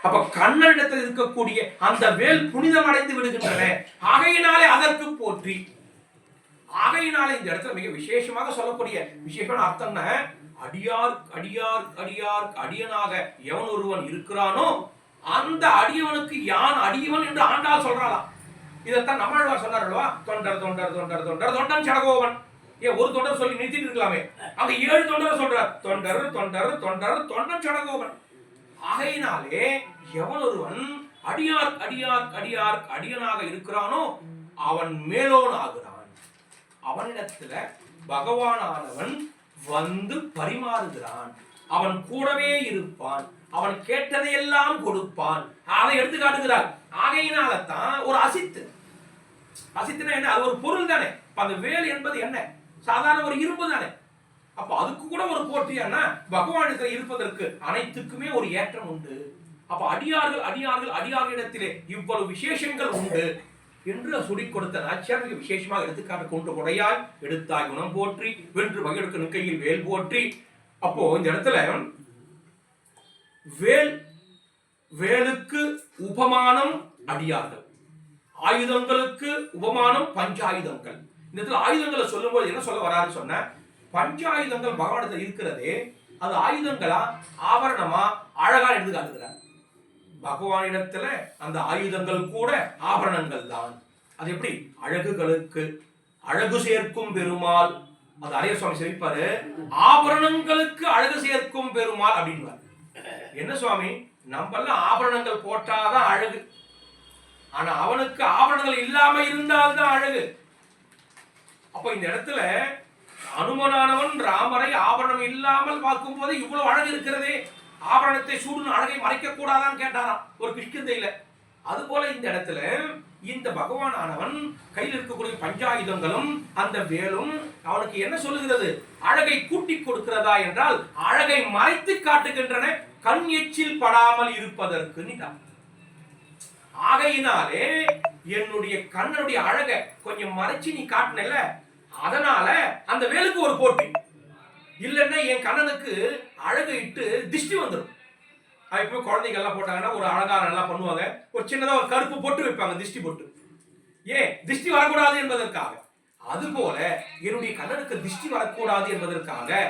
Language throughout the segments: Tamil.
அப்ப கண்ணனிடத்தில் இருக்கக்கூடிய அந்த வேல் புனிதம் அடைந்து விடுகின்றன. ஆகையினாலே அதற்கு போற்றி. ஆகையினாலே இந்த இடத்துல மிக விசேஷமாக சொல்லக்கூடிய விசேஷமான அர்த்தம்னா, அடியார் அடியார் அடியார் அடியனாக எவன் ஒருவன் இருக்கிறானோ அந்த அடியவனுக்கு யான் அடியவன் என்று ஆண்டாள் சொல்றாளாம். இதைத்தான் நம்மாழ்வார் சொன்னார் அல்லவா, தொண்டர் தொண்டர் தொண்டர் தொண்டர் தொண்டன் சடகோவன். ஏன் ஒரு தொண்டர் சொல்லி நிறுத்திட்டு இருக்கலாமே, அங்க 7 தொண்டர் சொல்றார். தொண்டர் தொண்டர் தொண்டர் தொண்டன் சடகோவன். ஆகையினாலே எவன் ஒருவன் அடியார் அடியார் அடியார் அடியனாக இருக்கிறானோ அவன் மேலோன் ஆகிறான். அவனிடத்துல பகவானானவன் வந்து பரிமாறுகிறான். அவன் கூடவே இருப்பான். அவன் கேட்டதையெல்லாம் கொடுப்பான். அதை எடுத்து காட்டுகிறார். ஆகையினால தான் ஒரு அசித்து. அசித்துனா என்ன? அது ஒரு பொருள் தானே. அந்த வேல் என்பது என்ன? சாதாரண ஒரு இரும்பு தானே. அப்ப அதுக்கு கூட ஒரு போட்டியானா பகவானிடத்தில் இருப்பதற்கு அனைத்துக்குமே ஒரு ஏற்றம் உண்டு. அப்ப அடியார்கள் அடியார்கள் அடியார்களிடத்திலே இவ்வளவு விசேஷங்கள் உண்டு என்று சொல்லிக் கொடுத்த நாச்சியார் மிக விசேஷமாக எடுத்துக்காட்டு கொண்டு கொடையாய் எடுத்தாய் குணம் போற்றி வென்று வகையெடுக்க நிற்கையில் வேல் போற்றி. அப்போ இந்த இடத்துல வேல், வேலுக்கு உபமானம் அடியார்கள், ஆயுதங்களுக்கு உபமானம் பஞ்சாயுதங்கள். இந்த இடத்துல ஆயுதங்களை சொல்லும் போது என்ன சொல்ல வராரு சொன்ன, பஞ்சாயுதங்கள் பகவானத்தில் இருக்கிறதே அது ஆயுதங்களா ஆபரணமா அழகா எடுத்து காட்டுகிறார். பகவானிடத்துல அந்த ஆயுதங்கள் கூட ஆபரணங்கள் தான். அது எப்படி? அழகுகளுக்கு அழகு சேர்க்கும் பெருமாள். அது அரிய சுவாமி சிரிப்பாரு, ஆபரணங்களுக்கு அழகு சேர்க்கும் பெருமாள் அப்படின்னு. என்ன சுவாமி, நம்மெல்லாம் ஆபரணங்கள் போட்டாதான் அழகு, ஆனா அவனுக்கு ஆபரணங்கள் இல்லாம இருந்தால்தான் அழகு. அப்ப இந்த இடத்துல அனுமனானவன் ராமரை ஆபரணம் இல்லாமல் பார்க்கும் போது இவ்வளவு அழகு இருக்கிறதே, ஆபரணத்தை சூடும் அழகை மறைக்க கூடாதான்னு கேட்டாராம் ஒரு கிஷ்கிந்தையில. அது போல இந்த இடத்துல இந்த பகவான் ஆனவன் கையில் இருக்கக்கூடிய பஞ்சாயுதங்களும் அந்த வேலும் அவனுக்கு என்ன சொல்லுகிறது? அழகை கூட்டி கொடுக்கிறதா என்றால் அழகை மறைத்து காட்டுகின்றன, கண் எச்சில் படாமல் இருப்பதற்கு. ஆகையினாலே என்னுடைய கண்ணனுடைய அழகை கொஞ்சம் மறைச்சு நீ காட்டினல, அதனால அந்த வேலுக்கு ஒரு போட்டி. இல்லைன்னா என் கண்ணனுக்கு அழகை இட்டு திஷ்டி வந்துடும். இப்போ குழந்தைங்க எல்லாம் போட்டாங்கன்னா ஒரு அழகாக நல்லா பண்ணுவாங்க, ஒரு சின்னதாக ஒரு கருப்பு பொட்டு வைப்பாங்க, திஷ்டி பொட்டு. ஏன்? திஷ்டி வரக்கூடாது என்பதற்காக. அதுபோல என்னுடைய கண்ணனுக்கு திஷ்டி வரக்கூடாது என்பதற்காக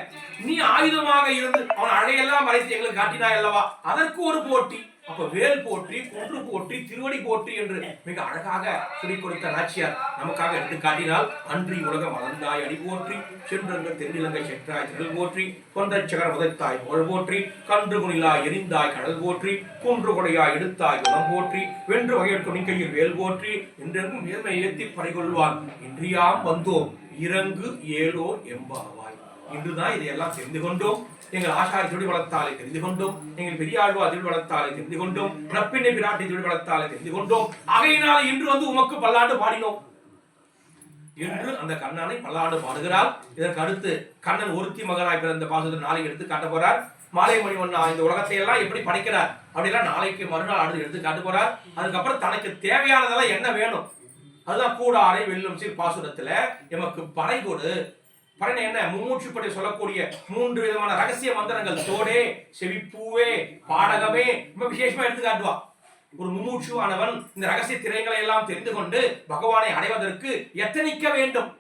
நீ ஆயுதமாக இருந்து அவன் அழகையெல்லாம் மறைத்து எங்களுக்கு காட்டினாய் அல்லவா, அதற்கு ஒரு போட்டி. அப்ப வேல் போற்றி, குன்று போற்றி, திருவடி போற்றி என்று மிக அழகாக சொல்லிக் கொடுத்த நாச்சியார் நமக்காக எடுத்து காட்டினால், அன்றி உலகம் வளர்ந்தாய் அடி போற்றி, சென்றங்க தென்னிலங்கை செற்றாய் திரள் போற்றி, கொன்றை சகர உதைத்தாய் புகழ் போற்றி, கன்று குணிலாய் எரிந்தாய் கடல் போற்றி, குன்று கொடையாய் எடுத்தாய் குணம் போற்றி, வென்று வகையெடுக்கும் நிற்கையில் வேல் போற்றி, என்றெங்கும் நேர்மை ஏற்றி பறிகொள்வான். இன்றியாம் வந்தோம் இறங்கு ஏலோ எம்பாவாய். இன்றுதான் இதையெல்லாம் தெரிந்து கொண்டோம். எங்கள் ஆசாரி தொழில் வளர்த்தாலே தெரிந்து கொண்டோம். எங்கள் பெரியாழ்வா தொழில் வளர்த்தாலே தெரிந்து கொண்டோம். நப்பினை பிராட்டி தொழில் வளர்த்தாலே தெரிந்து கொண்டோம். ஆகையினால் இன்று வந்து உமக்கு பல்லாண்டு பாடினோம் என்று அந்த கண்ணனை பல்லாண்டு பாடுகிறார். இதற்கு அடுத்து கண்ணன் ஒருத்தி மகனாய் பிறந்த பாசுரத்தை நாளைக்கு எடுத்து காட்ட போறார். மாலை மணிவண்ணா இந்த உலகத்தை எல்லாம் எப்படி படைக்கிறார் அப்படிலாம் நாளைக்கு மறுநாள் அடுத்து எடுத்து காட்ட போறார். அதுக்கப்புறம் தனக்கு தேவையானதெல்லாம் என்ன வேணும், அதுதான் கூடாரை வெல்லும் சீர் பாசுரத்துல எமக்கு பறை கொடு. பறை என்ன? மும்மூச்சுப்படி சொல்லக்கூடிய 3 விதமான ரகசிய மந்திரங்கள், தோடே, செவிப்பூவே, பாடகமே, ரொம்ப விசேஷமா எடுத்து காட்டுவா. ஒரு மும்மூச்சுவானவன் இந்த ரகசிய திரைகளை எல்லாம் தெரிந்து கொண்டு பகவானை அடைவதற்கு எத்தனிக்க வேண்டும்.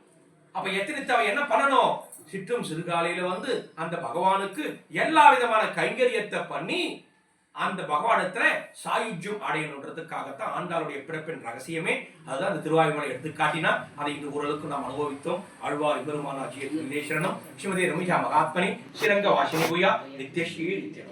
அப்ப எத்தனித்தவன் என்ன பண்ணணும்? சிற்றும் சிறுகாலையில வந்து அந்த பகவானுக்கு எல்லா விதமான கைங்கரியத்தை பண்ணி அந்த பகவானத்துல சாயுஜ்யம் அடையணுன்றதுக்காகத்தான் ஆண்டாளுடைய பிறப்பின் ரகசியமே. அதுதான் அந்த திருவாயுமலை எடுத்து காட்டினா அதை இன்று ஓரளவுக்கு நாம் அனுபவித்தோம். ஆழ்வார் பெருமானாட்சியை ஸ்ரீமதி ரமிஜா மகாத்மனி ஸ்ரீரங்க வாசினி பூயா நித்யஸ்ரீ நித்யம்.